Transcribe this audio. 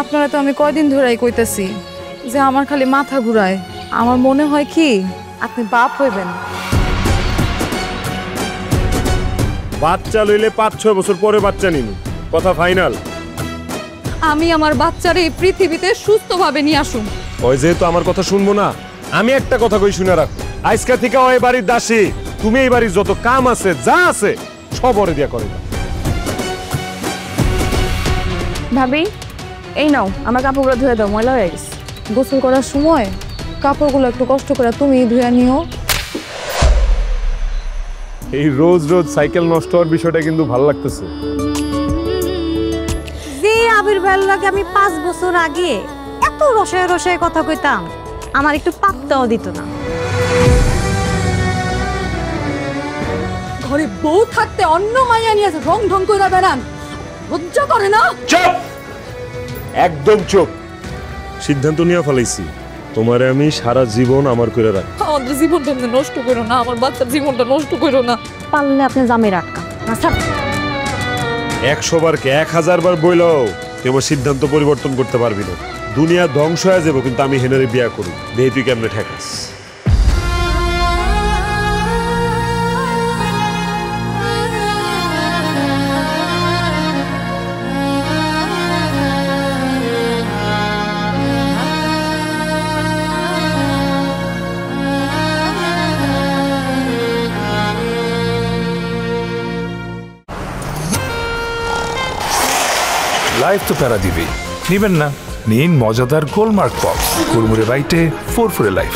আপনারা তো আমি কয়দিন ধরেই কইতাছি যে আমার খালি মাথা ঘুরায়। আমার মনে হয় কি আপনি বাপ হইবেন। বাচ্চা লইলে 5-6 বছর পরে বাচ্চা নিন, কথা ফাইনাল। আমি আমার বাচ্চারে এই পৃথিবীতে সুস্থভাবে নিয়ে আসুন। ওই যেহেতু আমার কথা শুনবো না, আমি একটা কথা কই শুনে রাখো, আজকা থেকে ওই বাড়ির দাসী। তুমি এই বাড়ির যত কাম আছে যা আছে সব ওরে দিয়া করে দাও। ভাবি এই নাও আমার কাপড়গুলো ধুয়ে দাও, ময়লা হয়ে গেছে। গোসল করার সময় কাপড়গুলো একটু কষ্ট করে তুমি ধুয়ে নিও। এই রোজ রোজ সাইকেল নষ্ট হওয়ার বিষয়টা কিন্তু ভালো লাগতেছে। যে আবির ভাইয়ের লাগে আমি 5 বছর আগে এত রসায় রসায় কথা কইতাম, আমার একটু পাত্তাও দিত না। ঘরে বউ থাকতে অন্য মাইয়া নিয়ে রং ঢং করে বেড়ান, লজ্জা করে না? চুপ, একদম চুপ। সিদ্ধান্ত নিয়ে ফেলাইছি, তোমারে আমি সারা জীবন আমার করে রাখ। আমাদের জীবনটা নষ্ট করো না, আমার বাচ্চার জীবনটা নষ্ট করো না। পারলে আপনি জামাই রাখা। আচ্ছা 100 বারকে 1000 বার বইলেও তোমার সিদ্ধান্ত পরিবর্তন করতে পারবি না। দুনিয়া ধ্বংস হয়ে যাবো, কিন্তু আমি হেনারে বিয়া করি। দেখি তুই কেমনে ঠেকাস। লাইফ তো প্যারা দিবেই, নিবেন না? নিন মজাদার গোলমার্ক পপস, কুড়মুড়ে বাইটে ফুরফুরে লাইফ।